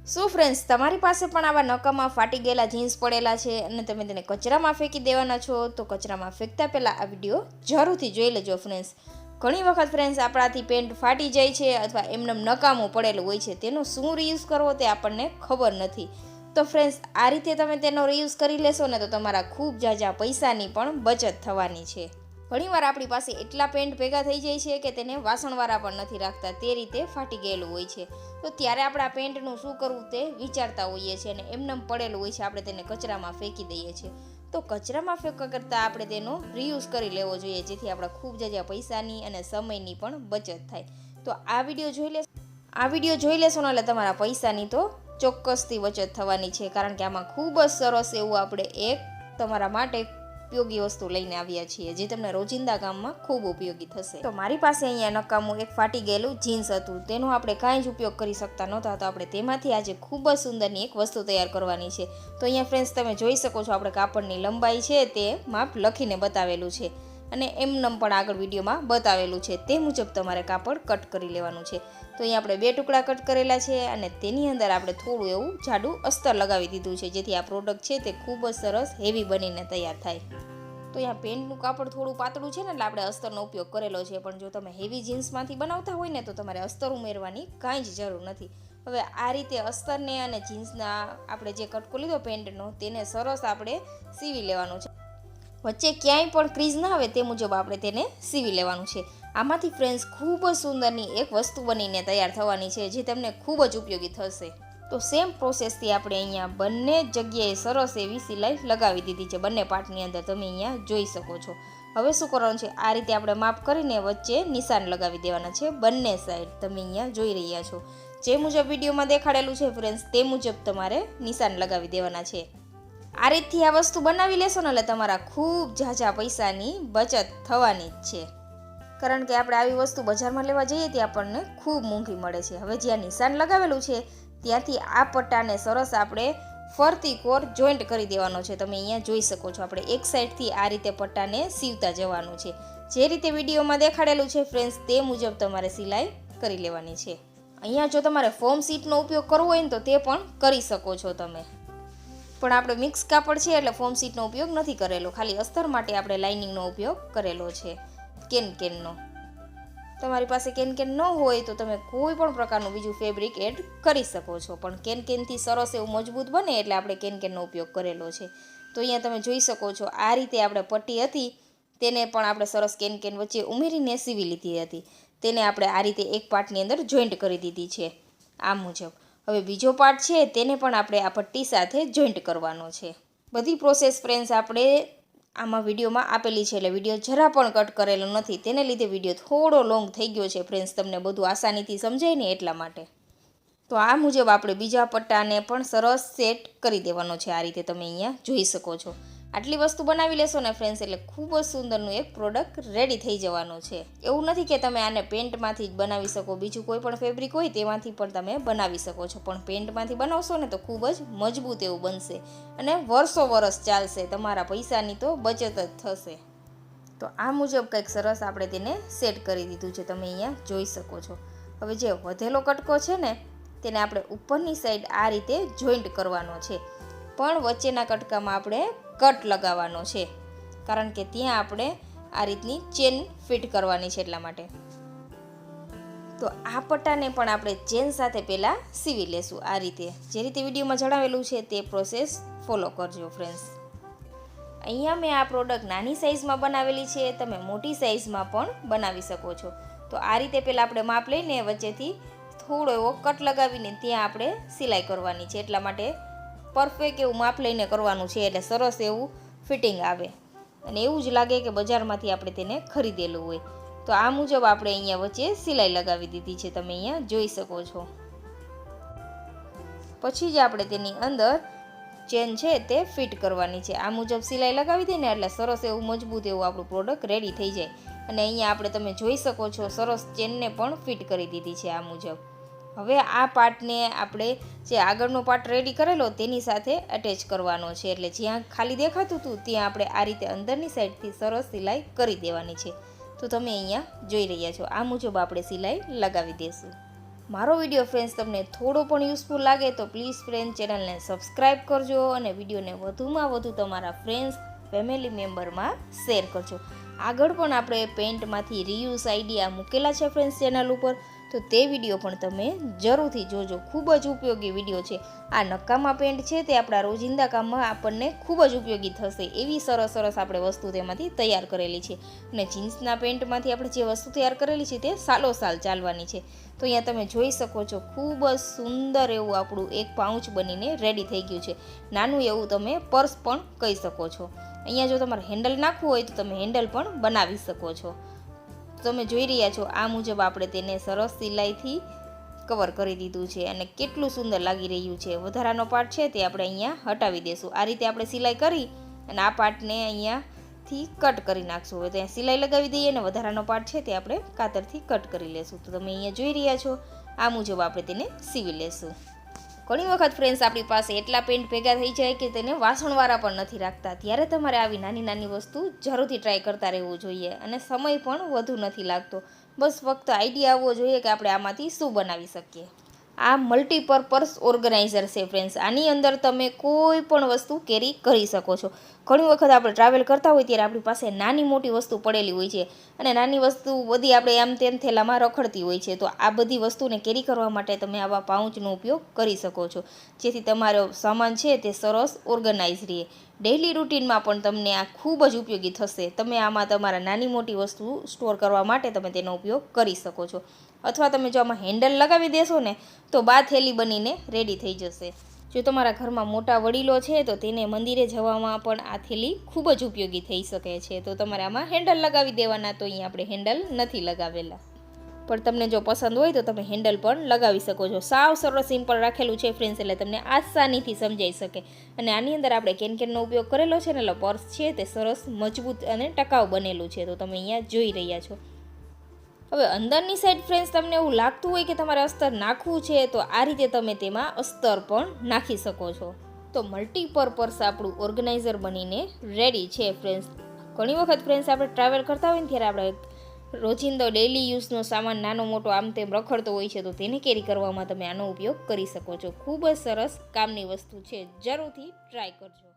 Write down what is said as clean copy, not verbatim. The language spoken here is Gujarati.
સો ફ્રેન્ડ્સ, તમારી પાસે પણ આવા નકામા ફાટી ગયેલા જીન્સ પડેલા છે અને તમે તેને કચરામાં ફેંકી દેવાના છો, તો કચરામાં ફેંકતા પહેલાં આ વિડીયો જરૂરથી જોઈ લેજો ફ્રેન્ડ્સ. ઘણી વખત ફ્રેન્ડ્સ આપણાથી પેન્ટ ફાટી જાય છે અથવા એમને નકામું પડેલું હોય છે, તેનો શું રીયુઝ કરવો તે આપણને ખબર નથી. તો ફ્રેન્ડ્સ, આ રીતે તમે તેનો રીયુઝ કરી લેશો ને તો તમારા ખૂબ ઝાઝા પૈસાની પણ બચત થવાની છે. ઘણીવાર આપણી પાસે એટલા પેન્ટ ભેગા થઈ જાય છે કે તેને વાસણવાળા પણ નથી રાખતા, તે રીતે ફાટી ગયેલું હોય છે. તો ત્યારે આપણે આ પેન્ટનું શું કરવું તે વિચારતા હોઈએ છીએ અને એમને પડેલું હોય છે, આપણે તેને કચરામાં ફેંકી દઈએ છીએ. તો કચરામાં ફેંકવા કરતાં આપણે તેનો રીયુઝ કરી લેવો જોઈએ, જેથી આપણા ખૂબ ઝાઝા પૈસાની અને સમયની પણ બચત થાય. તો આ વિડીયો જોઈ લેશો ને એટલે તમારા પૈસાની તો ચોક્કસથી બચત થવાની છે, કારણ કે આમાં ખૂબ જ સરસ એવું આપણે એક તમારા માટે ઉપયોગી વસ્તુ લઈને આવ્યા છીએ, જે તમને રોજિંદા કામમાં ખૂબ ઉપયોગી થશે. તો મારી પાસે અહીંયા નકામું એક ફાટી ગયેલું જીન્સ હતું, તેનો આપણે કાંઈ જ ઉપયોગ કરી શકતા નહોતા, તો આપણે તેમાંથી આજે ખૂબ જ સુંદરની એક વસ્તુ તૈયાર કરવાની છે. તો અહીંયા ફ્રેન્ડ્સ, તમે જોઈ શકો છો આપણે કાપડની લંબાઈ છે તે માપ લખીને બતાવેલું છે અને એમનેમ પણ આગળ વિડીયોમાં બતાવેલું છે, તે મુજબ તમારે કાપડ કટ કરી લેવાનું છે. તો અહીંયા આપણે 2 ટુકડા કટ કરેલા છે અને તેની અંદર આપણે થોડું એવું જાડું અસ્તર લગાવી દીધું છે, જેથી આ પ્રોડક્ટ છે તે ખૂબ જ સરસ હેવી બનીને તૈયાર થાય. તો અહીંયા પેન્ટનું કાપડ થોડું પાતળું છે ને, એટલે આપણે અસ્તરનો ઉપયોગ કરેલો છે, પણ જો તમે હેવી જીન્સમાંથી બનાવતા હોય ને તો તમારે અસ્તર ઉમેરવાની કાંઈ જ જરૂર નથી. હવે આ રીતે અસ્તરને અને જીન્સના આપણે જે કટકો લીધો પેન્ટનો, તેને સરસ આપણે સીવી લેવાનું છે. વચ્ચે ક્યાંય પણ ક્રીઝ ના આવે તે મુજબ આપણે તેને સીવી લેવાનું છે. આમાંથી ફ્રેન્ડ્સ ખૂબ જ સુંદરની એક વસ્તુ બનીને તૈયાર થવાની છે, જે તમને ખૂબ જ ઉપયોગી થશે. તો સેમ પ્રોસેસથી આપણે અહીંયા બંને જગ્યાએ સરસ એવી સિલાઈ લગાવી દીધી છે, બંને પાર્ટની અંદર તમે અહીંયા જોઈ શકો છો. હવે શું કરવાનું છે, આ રીતે આપણે માપ કરીને વચ્ચે નિશાન લગાવી દેવાના છે બંને સાઈડ, તમે અહીંયા જોઈ રહ્યા છો. જે મુજબ વિડીયોમાં દેખાડેલું છે ફ્રેન્ડ્સ, તે મુજબ તમારે નિશાન લગાવી દેવાના છે. આ રીતથી આ વસ્તુ બનાવી લેશો ને એટલે તમારા ખૂબ ઝાઝા પૈસાની બચત થવાની જ છે, કારણ કે આપણે આવી વસ્તુ બજારમાં લેવા જઈએ ત્યાં આપણને ખૂબ મોંઘી મળે છે. હવે જ્યાં નિશાન લગાવેલું છે ત્યાંથી આ પટ્ટાને સરસ આપણે ફરતી કોર જોઈન્ટ કરી દેવાનો છે. તમે અહીંયા જોઈ શકો છો, આપણે એક સાઈડથી આ રીતે પટ્ટાને સીવતા જવાનું છે. જે રીતે વિડીયોમાં દેખાડેલું છે ફ્રેન્ડ્સ, તે મુજબ તમારે સિલાઈ કરી લેવાની છે. અહીંયા જો તમારે ફોમ સીટનો ઉપયોગ કરવો હોય ને તો તે પણ કરી શકો છો તમે, પણ આપણે મિક્સ કાપડ છે એટલે ફોમ સીટનો ઉપયોગ નથી કરેલો, ખાલી અસ્તર માટે આપણે લાઇનિંગનો ઉપયોગ કરેલો છે, કેનનો. તમારી પાસે કેન ન હોય તો તમે કોઈ પણ પ્રકારનું બીજું ફેબ્રિક એડ કરી શકો છો, પણ કેનથી સરસ એવું મજબૂત બને એટલે આપણે કેનનો ઉપયોગ કરેલો છે. તો અહીંયા તમે જોઈ શકો છો, આ રીતે આપણે પટ્ટી હતી તેને પણ આપણે સરસ કેન વચ્ચે ઉમેરીને સીવી લીધી હતી. તેને આપણે આ રીતે એક પાર્ટની અંદર જોઈન્ટ કરી દીધી છે આ મુજબ. હવે બીજો પાર્ટ છે તેને પણ આપણે આ પટ્ટી સાથે જોઈન્ટ કરવાનો છે. બધી પ્રોસેસ ફ્રેન્ડ્સ આપણે આમાં વિડીયોમાં આપેલી છે, એટલે વિડીયો જરા પણ કટ કરેલો નથી, તેને લીધે વિડીયો થોડો લોંગ થઈ ગયો છે ફ્રેન્ડ્સ, તમને બધું આસાનીથી સમજાય ને એટલા માટે. તો આ મુજબ આપણે બીજા પટ્ટાને પણ સરસ સેટ કરી દેવાનો છે, આ રીતે તમે અહીંયા જોઈ શકો છો. આટલી વસ્તુ બનાવી લેશો ને ફ્રેન્ડ્સ એટલે ખૂબ જ સુંદરનું એક પ્રોડક્ટ રેડી થઈ જવાનું છે. એવું નથી કે તમે આને પેન્ટમાંથી જ બનાવી શકો, બીજું કોઈ પણ ફેબ્રિક હોય તેમાંથી પણ તમે બનાવી શકો છો, પણ પેન્ટમાંથી બનાવશો ને તો ખૂબ જ મજબૂત એવું બનશે અને વર્ષો વર્ષ ચાલશે, તમારા પૈસાની તો બચત જ થશે. તો આ મુજબ કંઈક સરસ આપણે તેને સેટ કરી દીધું છે, તમે અહીંયા જોઈ શકો છો. હવે જે વધેલો કટકો છે ને તેને આપણે ઉપરની સાઈડ આ રીતે જોઈન્ટ કરવાનો છે, પણ વચ્ચેના કટકામાં આપણે કટ લગાવવાનો છે, કારણ કે ત્યાં આપણે આ રીતની ચેન ફિટ કરવાની છે એટલા માટે. તો આ પટ્ટાને પણ આપણે ચેન સાથે પહેલાં સીવી લેશું, આ રીતે જે રીતે વિડીયોમાં જણાવેલું છે તે પ્રોસેસ ફોલો કરજો ફ્રેન્ડ્સ. અહીંયા મેં આ પ્રોડક્ટ નાની સાઇઝમાં બનાવેલી છે, તમે મોટી સાઇઝમાં પણ બનાવી શકો છો. તો આ રીતે પહેલાં આપણે માપ લઈને વચ્ચેથી થોડો એવો કટ લગાવીને ત્યાં આપણે સિલાઈ કરવાની છે, એટલા માટે પરફેક્ટ એવું માપ લઈને કરવાનું છે, એટલે સરસ એવું ફિટિંગ આવે અને એવું જ લાગે કે બજારમાંથી આપણે તેને ખરીદેલું હોય. તો આ મુજબ આપણે અહીંયા વચ્ચે સિલાઈ લગાવી દીધી છે, તમે અહીંયા જોઈ શકો છો. પછી જ આપણે તેની અંદર ચેન છે તે ફિટ કરવાની છે. આ મુજબ સિલાઈ લગાવી દઈએ ને એટલે સરસ એવું મજબૂત એવું આપણું પ્રોડક્ટ રેડી થઈ જાય. અને અહીંયા આપણે તમે જોઈ શકો છો સરસ ચેનને પણ ફિટ કરી દીધી છે આ મુજબ. હવે આ પાર્ટને આપણે જે આગળનો પાર્ટ રેડી કરેલો તેની સાથે અટેચ કરવાનો છે, એટલે જ્યાં ખાલી દેખાતું હતું ત્યાં આપણે આ રીતે અંદરની સાઈડથી સરસ સિલાઈ કરી દેવાની છે. તો તમે અહીંયા જોઈ રહ્યા છો, આ મુજબ આપણે સિલાઈ લગાવી દઈશું. મારો વિડીયો ફ્રેન્ડ્સ તમને થોડો પણ યુઝફુલ લાગે તો પ્લીઝ ફ્રેન્ડ ચેનલને સબસ્ક્રાઈબ કરજો અને વિડીયોને વધુમાં વધુ તમારા ફ્રેન્ડ્સ ફેમિલી મેમ્બરમાં શેર કરજો. આગળ પણ આપણે પેન્ટમાંથી રીયુઝ આઈડિયા મૂકેલા છે ફ્રેન્ડ્સ ચેનલ ઉપર, તો તે વિડીયો પણ તમે જરૂરથી જોજો. ખૂબ જ ઉપયોગી વિડીયો છે. આ નકામા પેન્ટ છે તે આપણા રોજિંદા કામમાં આપણને ખૂબ જ ઉપયોગી થશે એવી સરસ સરસ આપણે વસ્તુ તેમાંથી તૈયાર કરેલી છે. અને જીન્સના પેન્ટમાંથી આપણે જે વસ્તુ તૈયાર કરેલી છે તે સાલો સાલ ચાલવાની છે. તો અહીંયા તમે જોઈ શકો છો ખૂબ જ સુંદર એવું આપણું એક પાઉચ બનીને રેડી થઈ ગયું છે. નાનું એવું તમે પર્સ પણ કહી શકો છો. અહીંયા જો તમારે હેન્ડલ નાખવું હોય તો તમે હેન્ડલ પણ બનાવી શકો છો. તમે જોઈ રહ્યા છો આ મુજબ આપણે તેને સરસ સિલાઈથી કવર કરી દીધું છે અને કેટલું સુંદર લાગી રહ્યું છે. વધારાનો પાર્ટ છે તે આપણે અહીંયા હટાવી દઈશું. આ રીતે આપણે સિલાઈ કરી અને આ પાર્ટને અહીંયાથી કટ કરી નાખશું. હવે ત્યાં સિલાઈ લગાવી દઈએ અને વધારાનો પાર્ટ છે તે આપણે કાતરથી કટ કરી લેશું. તો તમે અહીંયા જોઈ રહ્યા છો આ મુજબ આપણે તેને સીવી લેશું. ઘણી વખત ફ્રેન્ડ્સ આપણી પાસે એટલા પેન્ટ ભેગા થઈ જાય કે તેને વાસણવાળા પણ નથી રાખતા. ત્યારે તમારે આવી નાની નાની વસ્તુ જરૂરથી ટ્રાય કરતા રહેવું જોઈએ અને સમય પણ વધુ નથી લાગતો. બસ ફક્ત આઈડિયા આવવો જોઈએ કે આપણે આમાંથી શું બનાવી શકીએ. આ મલ્ટીપર્પઝ ઓર્ગેનાઇઝર છે ફ્રેન્ડ્સ. આની અંદર તમે કોઈ પણ વસ્તુ કેરી કરી શકો છો. ઘણી વખત આપણે ટ્રાવેલ કરતા હોય ત્યારે આપણી પાસે નાની મોટી વસ્તુ પડેલી હોય છે અને નાની વસ્તુ બધી આપણે આમ તેમ થેલામાં રખડતી હોય છે. તો આ બધી વસ્તુને કેરી કરવા માટે તમે આવા પાઉચનો ઉપયોગ કરી શકો છો, જેથી તમારો સામાન છે તે સરસ ઓર્ગેનાઇઝ રહે. ડેઇલી રૂટીનમાં પણ તમને આ ખૂબ જ ઉપયોગી થશે. તમે આમાં તમારા નાની મોટી વસ્તુ સ્ટોર કરવા માટે તમે તેનો ઉપયોગ કરી શકો છો. અથવા તમે જો આમાં હેન્ડલ લગાવી દેશો ને તો બા થેલી બનીને રેડી થઈ જશે. જો તમારા ઘરમાં મોટા વડીલો છે તો તેને મંદિરે જવામાં પણ આ થેલી ખૂબ જ ઉપયોગી થઈ શકે છે. તો તમારે આમાં હેન્ડલ લગાવી દેવાના. તો અહીંયા આપણે હેન્ડલ નથી લગાવેલા, પણ તમને જો પસંદ હોય તો તમે હેન્ડલ પણ લગાવી શકો છો. સાવ સરસ સિમ્પલ રાખેલું છે ફ્રેન્ડ્સ, એટલે તમને આસાનીથી સમજાઈ શકે. અને આની અંદર આપણે કેનકેનનો ઉપયોગ કરેલો છે ને, એટલે પર્સ છે તે સરસ મજબૂત અને ટકાઉ બનેલું છે. તો તમે અહીંયા જોઈ રહ્યા છો. હવે અંદરની સાઈડ ફ્રેન્ડ્સ તમને એવું લાગતું હોય કે તમારે અસ્તર નાખવું છે તો આ રીતે તમે તેમાં અસ્તર પણ નાખી શકો છો. તો મલ્ટીપર્પઝ આપણું ઓર્ગેનાઇઝર બનીને રેડી છે ફ્રેન્ડ્સ. ઘણી વખત ફ્રેન્ડ્સ આપણે ટ્રાવેલ કરતા હોય ને ત્યારે આપણે રોજિંદો ડેઇલી યુઝનો સામાન નાનો મોટો આમ તેમ રખડતો હોય છે, તો તેને કેરી કરવામાં તમે આનો ઉપયોગ કરી શકો છો. ખૂબ જ સરસ કામની વસ્તુ છે, જરૂરથી ટ્રાય કરજો.